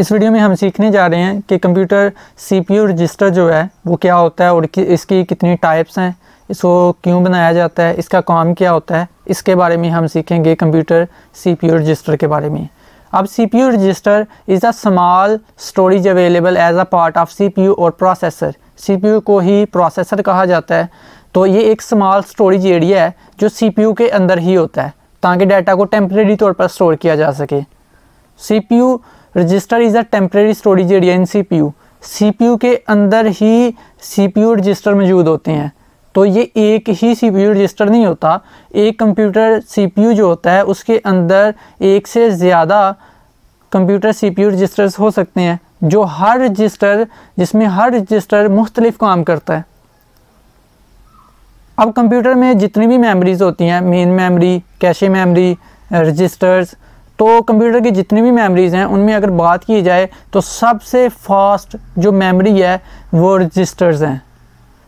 इस वीडियो में हम सीखने जा रहे हैं कि कंप्यूटर सीपीयू रजिस्टर जो है वो क्या होता है और इसकी कितनी टाइप्स हैं, इसको क्यों बनाया जाता है, इसका काम क्या होता है, इसके बारे में हम सीखेंगे कंप्यूटर सीपीयू रजिस्टर के बारे में। अब CPU register is a small storage available as a part of CPU और प्रोसेसर। सीपीयू को ही प्रोसेसर कहा जाता है, तो ये एक स्मॉल स्टोरेज एरिया है जो सीपीयू के अंदर ही होता है ताकि डाटा को टेम्परेरी तौर पर स्टोर किया जा सके। CPU register is a temporary storage area in CPU. CPU के अंदर ही सीपीयू रजिस्टर मौजूद होते हैं, तो ये एक ही सीपीयू रजिस्टर नहीं होता। एक कंप्यूटर सीपीयू जो होता है उसके अंदर एक से ज़्यादा कंप्यूटर सीपीयू रजिस्टर्स हो सकते हैं, जो जिसमें हर रजिस्टर मुख्तलिफ काम करता है। अब कंप्यूटर में जितनी भी मेमोरीज होती हैं, main memory, cache memory, registers, तो कंप्यूटर की जितनी भी मेमोरीज़ हैं उनमें अगर बात की जाए तो सबसे फास्ट जो मेमोरी है वो रजिस्टर्स हैं।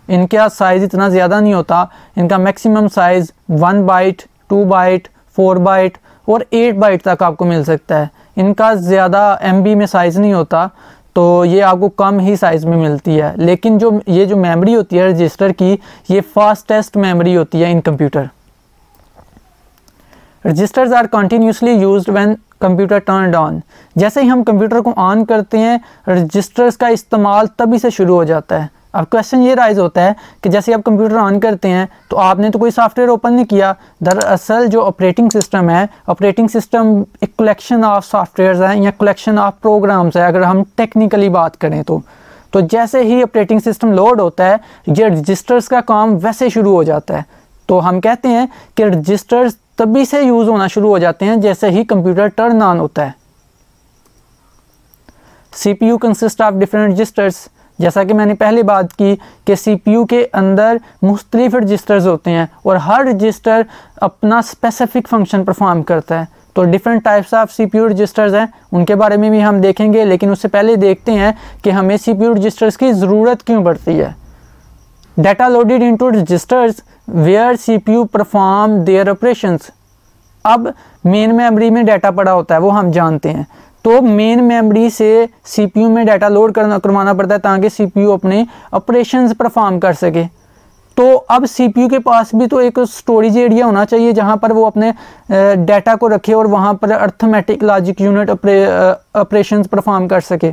इनका साइज़ इतना ज़्यादा नहीं होता, इनका maximum size 1 byte, 2 byte, 4 byte और 8 बाइट तक आपको मिल सकता है। इनका ज़्यादा MB में साइज़ नहीं होता, तो ये आपको कम ही साइज़ में मिलती है। लेकिन ये जो मेमोरी होती है रजिस्टर की, ये फास्टेस्ट मेमोरी होती है in computer. Registers are continuously used when computer turned on. जैसे ही हम कंप्यूटर को ऑन करते हैं, रजिस्टर्स का इस्तेमाल तभी से शुरू हो जाता है। अब क्वेश्चन ये राइज होता है कि जैसे आप कंप्यूटर ऑन करते हैं तो आपने तो कोई सॉफ्टवेयर ओपन नहीं किया। दरअसल जो ऑपरेटिंग सिस्टम है, ऑपरेटिंग सिस्टम एक कलेक्शन ऑफ सॉफ्टवेयर्स है या कलेक्शन ऑफ प्रोग्राम्स है, अगर हम टेक्निकली बात करें तो जैसे ही ऑपरेटिंग सिस्टम लोड होता है, ये रजिस्टर्स का काम वैसे शुरू हो जाता है। तो हम कहते हैं कि रजिस्टर्स तभी से यूज़ होना शुरू हो जाते हैं जैसे ही कंप्यूटर टर्न ऑन होता है। CPU consist of different registers. जैसा कि मैंने पहले बात की कि CPU के अंदर मुख्तलिफ रजिस्टर्स होते हैं और हर रजिस्टर अपना स्पेसिफिक फंक्शन परफॉर्म करता है। तो different types of CPU registers हैं, उनके बारे में भी हम देखेंगे, लेकिन उससे पहले देखते हैं कि हमें CPU रजिस्टर्स की ज़रूरत क्यों पड़ती है। Data loaded into registers where CPU perform their operations. अब मेन मेमोरी में डाटा पड़ा होता है, वो हम जानते हैं, तो मेन मेमोरी से CPU में डाटा लोड करवाना पड़ता है ताकि CPU अपने ऑपरेशंस परफॉर्म कर सके। तो अब CPU के पास भी तो एक स्टोरेज एरिया होना चाहिए जहां पर वो अपने डाटा को रखे और वहां पर arithmetic logic unit operations perform कर सके।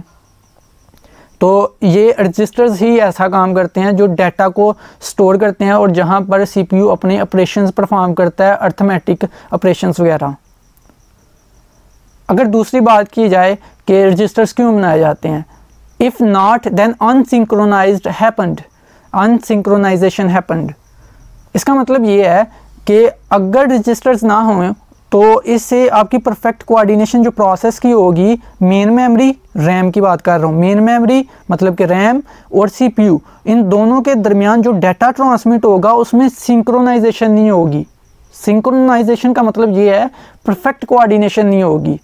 तो ये रजिस्टर्स ही ऐसा काम करते हैं जो डाटा को स्टोर करते हैं और जहां पर CPU अपने ऑपरेशंस परफॉर्म करता है, अर्थमेटिक ऑपरेशंस वगैरह। अगर दूसरी बात की जाए कि रजिस्टर्स क्यों बनाए जाते हैं, इफ़ नॉट देन अनसिंक्रोनाइजेशन हैपेंड। इसका मतलब ये है कि अगर रजिस्टर्स ना हों तो इससे आपकी परफेक्ट कोऑर्डिनेशन जो प्रोसेस की होगी, मेन मेमोरी, रैम की बात कर रहा हूँ, मेन मेमोरी मतलब कि रैम और CPU, इन दोनों के दरमियान जो डाटा ट्रांसमिट होगा उसमें सिंक्रोनाइजेशन नहीं होगी। सिंक्रोनाइजेशन का मतलब ये है परफेक्ट कोऑर्डिनेशन नहीं होगी।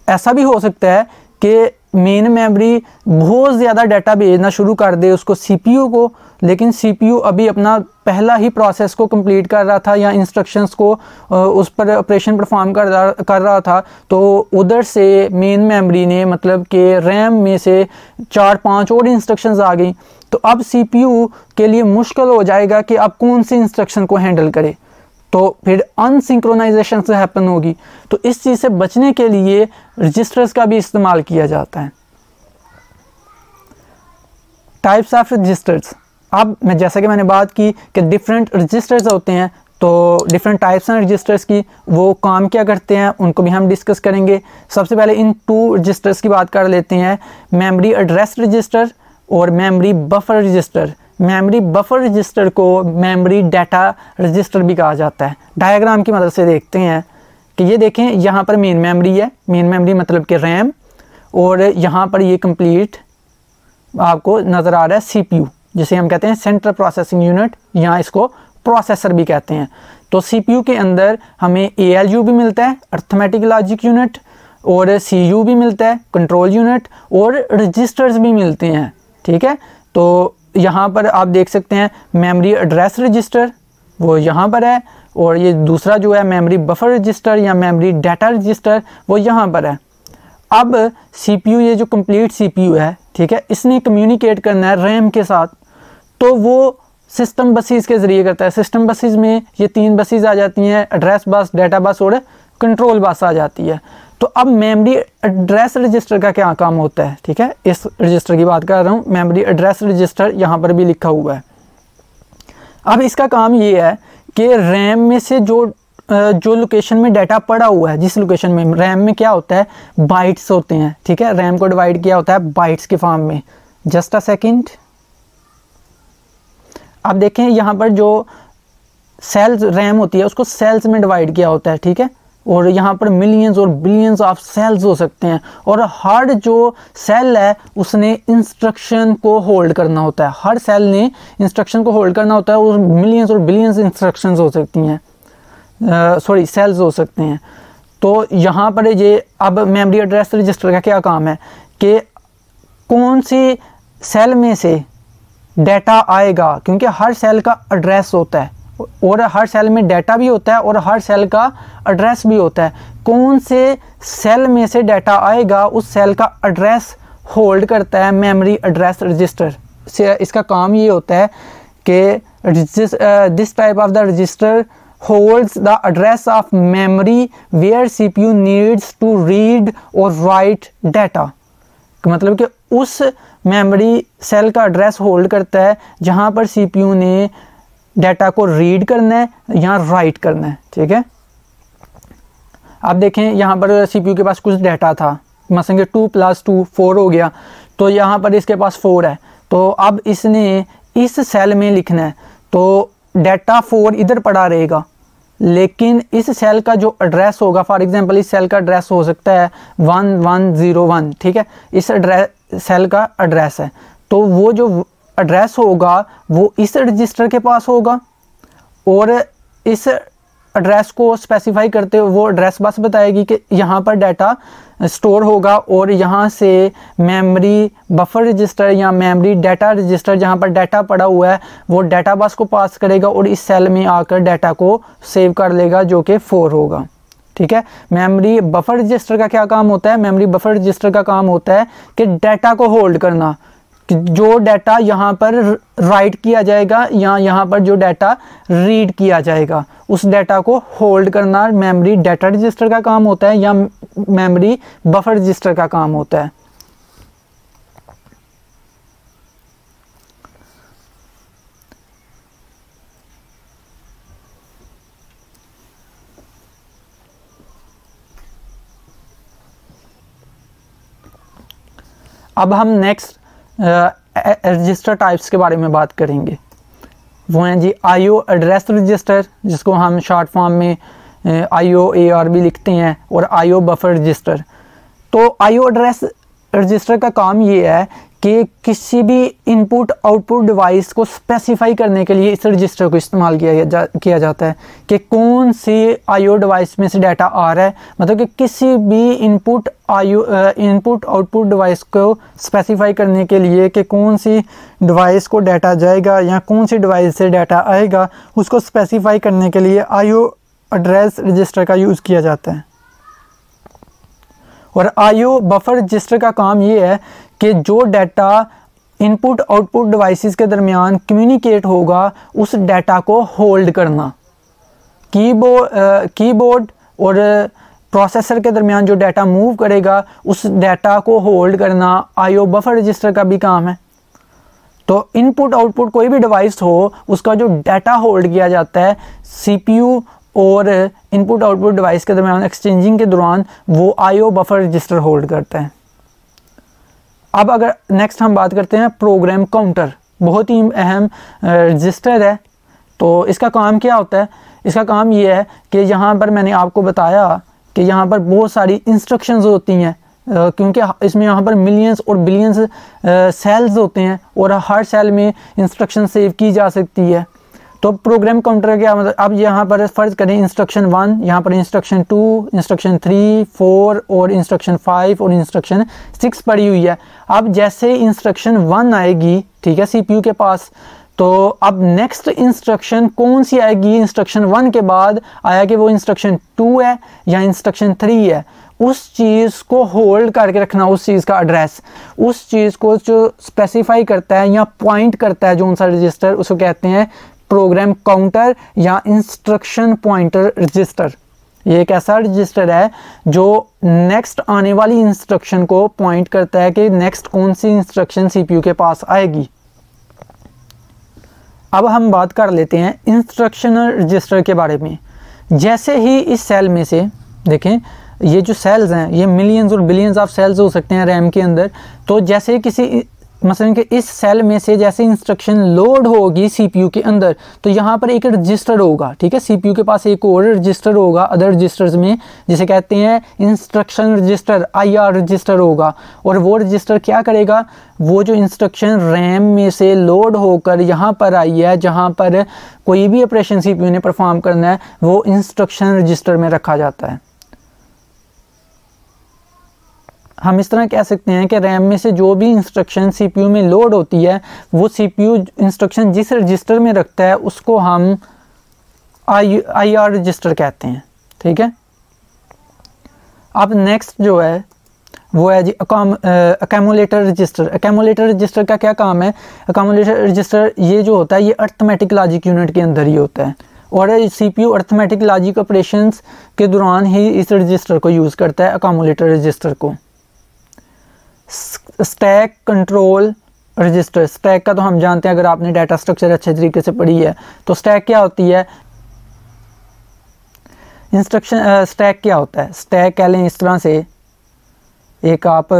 ऐसा भी हो सकता है कि मेन मेमोरी बहुत ज़्यादा डाटा भेजना शुरू कर दे उसको CPU को, लेकिन CPU अभी अपना पहला ही प्रोसेस को कंप्लीट कर रहा था या इंस्ट्रक्शंस को उस पर ऑपरेशन परफॉर्म कर रहा था, तो उधर से मेन मेमोरी ने मतलब कि रैम में से 4-5 और इंस्ट्रक्शंस आ गई। तो अब CPU के लिए मुश्किल हो जाएगा कि अब कौन सी इंस्ट्रक्शन को हैंडल करे, तो फिर अनसिंक्रोनाइजेशन से हैपन होगी। तो इस चीज़ से बचने के लिए रजिस्टर्स का भी इस्तेमाल किया जाता है। Types of registers. अब जैसा कि मैंने बात की कि डिफरेंट रजिस्टर्स होते हैं, तो डिफरेंट टाइप्स हैं रजिस्टर्स की, वो काम क्या करते हैं उनको भी हम डिस्कस करेंगे। सबसे पहले इन 2 रजिस्टर्स की बात कर लेते हैं, मेमोरी एड्रेस रजिस्टर और memory buffer register. Memory buffer register को मेमोरी डाटा रजिस्टर भी कहा जाता है। डायग्राम की मदद से देखते हैं कि ये देखें, यहाँ पर मेन मेमोरी है, मेन मेमोरी मतलब कि रैम, और यहाँ पर ये कंप्लीट आपको नज़र आ रहा है CPU, जिसे हम कहते हैं सेंट्रल प्रोसेसिंग यूनिट, यहाँ इसको प्रोसेसर भी कहते हैं। तो CPU के अंदर हमें ALU भी मिलता है, अर्थमेटिक लॉजिक यूनिट, और CU भी मिलता है, कंट्रोल यूनिट, और रजिस्टर्स भी मिलते हैं। ठीक है, तो यहाँ पर आप देख सकते हैं मेमोरी एड्रेस रजिस्टर, वो यहाँ पर है, और ये दूसरा जो है मेमोरी बफर रजिस्टर या मेमोरी डाटा रजिस्टर, वो यहाँ पर है। अब CPU, ये जो कंप्लीट CPU है, ठीक है, इसने कम्युनिकेट करना है रैम के साथ, तो वो सिस्टम बसेस के ज़रिए करता है। सिस्टम बसेस में ये 3 बसेस आ जाती हैं, एड्रेस बस, डाटा बस और कंट्रोल बस आ जाती है। तो अब मेमोरी एड्रेस रजिस्टर का क्या काम होता है, ठीक है, इस रजिस्टर की बात कर रहा हूँ, मेमोरी एड्रेस रजिस्टर यहाँ पर भी लिखा हुआ है। अब इसका काम ये है कि रैम में से जो लोकेशन में डाटा पड़ा हुआ है, जिस लोकेशन में, रैम में क्या होता है, बाइट्स होते हैं, ठीक है, रैम को डिवाइड किया होता है बाइट्स के फॉर्म में। जस्ट अ सेकंड, अब देखें यहाँ पर जो सेल्स रैम होती है उसको सेल्स में डिवाइड किया होता है, ठीक है, और यहाँ पर मिलियंस और बिलियंस ऑफ सेल्स हो सकते हैं, और हर जो सेल है उसने इंस्ट्रक्शन को होल्ड करना होता है, हर सेल ने इंस्ट्रक्शन को होल्ड करना होता है, और मिलियंस और बिलियंस इंस्ट्रक्शंस हो सकती हैं, सेल्स हो सकते हैं। तो यहाँ पर ये अब मेमोरी एड्रेस रजिस्टर का क्या काम है कि कौन सी सेल में से डाटा आएगा, क्योंकि हर सेल का एड्रेस होता है और हर सेल में डाटा भी होता है और हर सेल का एड्रेस भी होता है, कौन से सेल में से डाटा आएगा उस सेल का एड्रेस होल्ड करता है मेमोरी एड्रेस रजिस्टर से। इसका काम ये होता है कि this type of the register holds the address of memory where CPU needs to read or write data। मतलब कि उस मेमोरी सेल का एड्रेस होल्ड करता है जहाँ पर CPU ने डाटा को रीड करना है या राइट करना है, ठीक है। आप देखें यहाँ पर CPU के पास कुछ डाटा था, मसलन कि 2 + 2 4 हो गया, तो यहाँ पर इसके पास 4 है, तो अब इसने इस सेल में लिखना है, तो डाटा 4 इधर पड़ा रहेगा, लेकिन इस सेल का जो एड्रेस होगा, फॉर एग्जांपल इस सेल का एड्रेस हो सकता है 1101, ठीक है, इस सेल का एड्रेस है, तो वो जो एड्रेस होगा वो इस रजिस्टर के पास होगा, और इस एड्रेस को स्पेसिफाई करते हुए वो एड्रेस बस बताएगी कि यहाँ पर डाटा स्टोर होगा, और यहाँ से मेमोरी बफर रजिस्टर या मेमोरी डाटा रजिस्टर जहाँ पर डाटा पड़ा हुआ है वो डाटा बस को पास करेगा और इस सेल में आकर डाटा को सेव कर लेगा जो कि 4 होगा, ठीक है। मेमोरी बफर रजिस्टर का क्या काम होता है, मेमोरी बफर रजिस्टर का काम होता है कि डाटा को होल्ड करना, कि जो डाटा यहाँ पर राइट किया जाएगा या यहाँ पर जो डाटा रीड किया जाएगा उस डाटा को होल्ड करना मेमोरी डाटा रजिस्टर का काम होता है या मेमोरी बफर रजिस्टर का काम होता है। अब हम नेक्स्ट रजिस्टर टाइप्स के बारे में बात करेंगे, वो हैं जी IO एड्रेस रजिस्टर, जिसको हम शॉर्ट फॉर्म में IOAR भी लिखते हैं, और IO बफर रजिस्टर। तो IO एड्रेस रजिस्टर का काम ये है कि किसी भी इनपुट आउटपुट डिवाइस को स्पेसिफाई करने के लिए इस रजिस्टर को इस्तेमाल किया जाता है कि कौन सी IO डिवाइस में से डाटा आ रहा है, मतलब कि किसी भी इनपुट आउटपुट डिवाइस को स्पेसिफाई करने के लिए कि कौन सी डिवाइस को डाटा जाएगा या कौन सी डिवाइस से डाटा आएगा, उसको स्पेसिफाई करने के लिए IO एड्रेस रजिस्टर का यूज़ किया जाता है। और IO बफर रजिस्टर का काम ये है कि जो डाटा इनपुट आउटपुट डिवाइसेस के दरमियान कम्युनिकेट होगा उस डाटा को होल्ड करना, कीबोर्ड और प्रोसेसर के दरमियान जो डाटा मूव करेगा उस डाटा को होल्ड करना IO बफर रजिस्टर का भी काम है। तो इनपुट आउटपुट कोई भी डिवाइस हो उसका जो डाटा होल्ड किया जाता है CPU और इनपुट आउटपुट डिवाइस के दरमियान एक्सचेंजिंग के दौरान वो IO बफर रजिस्टर होल्ड करता है। अब अगर नेक्स्ट हम बात करते हैं प्रोग्राम काउंटर, बहुत ही अहम रजिस्टर है। तो इसका काम क्या होता है, इसका काम ये है कि यहाँ पर मैंने आपको बताया कि यहाँ पर बहुत सारी इंस्ट्रक्शंस होती हैं, क्योंकि इसमें यहाँ पर मिलियंस और बिलियंस सेल्स होते हैं और हर सेल में इंस्ट्रक्शन सेव की जा सकती है। तो प्रोग्राम काउंटर क्या मतलब, अब यहाँ पर फ़र्ज़ करें इंस्ट्रक्शन 1, यहाँ पर इंस्ट्रक्शन 2, इंस्ट्रक्शन 3, 4 और इंस्ट्रक्शन 5 और इंस्ट्रक्शन 6 पड़ी हुई है। अब जैसे इंस्ट्रक्शन 1 आएगी, ठीक है, CPU के पास, तो अब नेक्स्ट इंस्ट्रक्शन कौन सी आएगी इंस्ट्रक्शन 1 के बाद, आया कि वो इंस्ट्रक्शन 2 है या इंस्ट्रक्शन 3 है, उस चीज़ को होल्ड करके रखना, उस चीज़ का एड्रेस, उस चीज़ को जो स्पेसिफाई करता है या पॉइंट करता है जो सा रजिस्टर, उसको कहते हैं प्रोग्राम काउंटर या इंस्ट्रक्शन पॉइंटर रजिस्टर। ये एक ऐसा रजिस्टर है जो नेक्स्ट आने वाली इंस्ट्रक्शन को पॉइंट करता है कि नेक्स्ट कौन सी इंस्ट्रक्शन सीपीयू के पास आएगी। अब हम बात कर लेते हैं इंस्ट्रक्शनल रजिस्टर के बारे में। जैसे ही इस सेल में से देखें, ये जो सेल्स हैं ये मिलियंस और बिलियंस ऑफ सेल्स हो सकते हैं रैम के अंदर। तो जैसे किसी मसलन कि इस सेल में से जैसे इंस्ट्रक्शन लोड होगी सीपीयू के अंदर, तो यहाँ पर एक रजिस्टर होगा, ठीक है। सीपीयू के पास एक और रजिस्टर होगा अदर रजिस्टर्स में, जिसे कहते हैं इंस्ट्रक्शन रजिस्टर, आईआर रजिस्टर होगा। और वो रजिस्टर क्या करेगा, वो जो इंस्ट्रक्शन रैम में से लोड होकर यहाँ पर आई है, जहाँ पर कोई भी ऑपरेशन सीपीयू ने परफॉर्म करना है, वो इंस्ट्रक्शन रजिस्टर में रखा जाता है। हम इस तरह कह सकते हैं कि रैम में से जो भी इंस्ट्रक्शन सीपीयू में लोड होती है, वो सीपीयू इंस्ट्रक्शन जिस रजिस्टर में रखता है उसको हम आईआर रजिस्टर कहते हैं, ठीक है। अब नेक्स्ट जो है वो है जी अकैमुलेटर रजिस्टर। अकैमुलेटर रजिस्टर का क्या काम है? अकैमुलेटर रजिस्टर ये जो होता है ये अर्थमेटिक लॉजिक यूनिट के अंदर ही होता है, और सीपीयू अर्थमेटिक लॉजिक ऑपरेशंस के दौरान ही इस रजिस्टर को यूज़ करता है, अकैमुलेटर रजिस्टर को। स्टैक कंट्रोल रजिस्टर, स्टैक का तो हम जानते हैं, अगर आपने डाटा स्ट्रक्चर अच्छे तरीके से पढ़ी है तो स्टैक क्या होती है, इंस्ट्रक्शन स्टैक क्या होता है, स्टैक कह लें इस तरह से, एक आप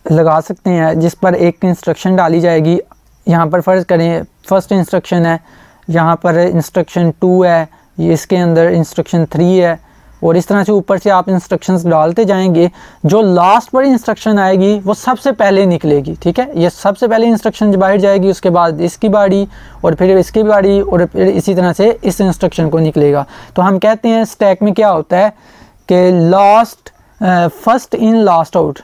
लगा सकते हैं जिस पर एक इंस्ट्रक्शन डाली जाएगी। यहाँ पर फ़र्ज़ करें फर्स्ट इंस्ट्रक्शन है, यहाँ पर इंस्ट्रक्शन 2 है, ये इसके अंदर इंस्ट्रक्शन 3 है, और इस तरह से ऊपर से आप इंस्ट्रक्शंस डालते जाएंगे। जो लास्ट पर इंस्ट्रक्शन आएगी वो सबसे पहले निकलेगी, ठीक है। ये सबसे पहले इंस्ट्रक्शन बाहर जाएगी, उसके बाद इसकी बारी, और फिर इसकी बारी, और फिर इसी तरह से इस इंस्ट्रक्शन को निकलेगा। तो हम कहते हैं स्टैक में क्या होता है कि last first in last out,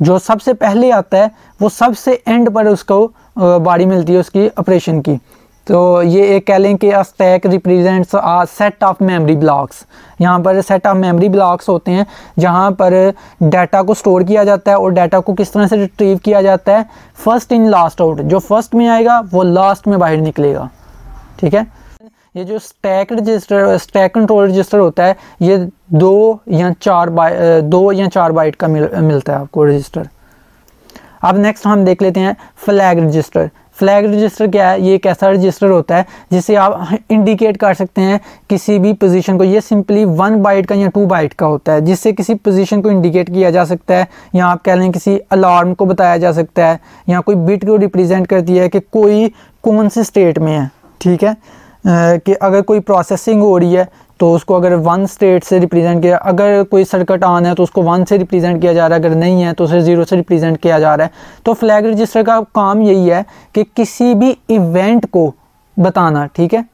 जो सबसे पहले आता है वो सबसे एंड पर उसको बारी मिलती है उसकी ऑपरेशन की। तो ये एक कह लें कि stack represents a set of memory blocks. यहाँ पर सेट ऑफ मेमोरी ब्लॉक्स होते हैं जहाँ पर डाटा को स्टोर किया जाता है, और डाटा को किस तरह से रिट्रीव किया जाता है, फर्स्ट इन लास्ट आउट, जो फर्स्ट में आएगा वो लास्ट में बाहर निकलेगा, ठीक है। ये जो stack register, stack control register होता है, ये 2 या 4 बाइट का मिलता है आपको रजिस्टर। अब नेक्स्ट हम देख लेते हैं फ्लैग रजिस्टर। फ्लैग रजिस्टर क्या है? ये एक ऐसा रजिस्टर होता है जिससे आप इंडिकेट कर सकते हैं किसी भी पोजीशन को। ये सिंपली 1 बाइट का या 2 बाइट का होता है, जिससे किसी पोजीशन को इंडिकेट किया जा सकता है, या आप कह लें किसी अलार्म को बताया जा सकता है, या कोई बिट को रिप्रेजेंट करती है कि कोई कौन से स्टेट में है, ठीक है। कि अगर कोई प्रोसेसिंग हो रही है तो उसको अगर 1 स्टेट से रिप्रेजेंट किया, अगर कोई सर्किट ऑन है तो उसको 1 से रिप्रेजेंट किया जा रहा है, अगर नहीं है तो उसे 0 से रिप्रेजेंट किया जा रहा है। तो फ्लैग रजिस्टर का काम यही है कि किसी भी इवेंट को बताना, ठीक है।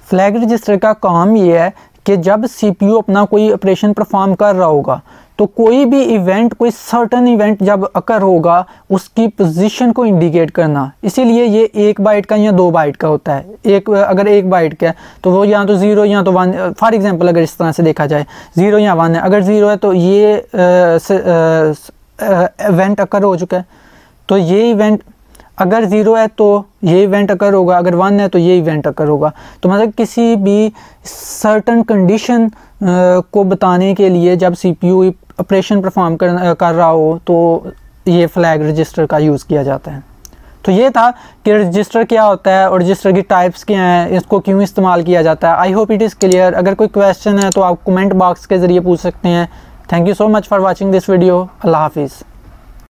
फ्लैग रजिस्टर का काम ये है कि जब सीपीयू अपना कोई ऑपरेशन परफॉर्म कर रहा होगा तो कोई भी इवेंट, कोई सर्टन इवेंट जब अकर होगा उसकी पोजीशन को इंडिकेट करना। इसीलिए ये 1 बाइट का या 2 बाइट का होता है। अगर 1 बाइट का है तो वो या तो 0 या तो 1, फॉर एग्जांपल अगर इस तरह से देखा जाए 0 या 1 है। अगर 0 है तो ये इवेंट अकर हो चुका है, तो ये इवेंट, अगर 0 है तो ये इवेंट अकर होगा, अगर 1 है तो ये इवेंट अकर होगा। तो मतलब किसी भी सर्टन कंडीशन को बताने के लिए जब सीपीयू ऑपरेशन परफॉर्म कर रहा हो तो ये फ्लैग रजिस्टर का यूज़ किया जाता है। तो ये था कि रजिस्टर क्या होता है और रजिस्टर की टाइप्स क्या हैं, इसको क्यों इस्तेमाल किया जाता है। I hope it is clear. अगर कोई क्वेश्चन है तो आप कमेंट बॉक्स के ज़रिए पूछ सकते हैं। Thank you so much for watching this video. अल्लाह हाफिज़।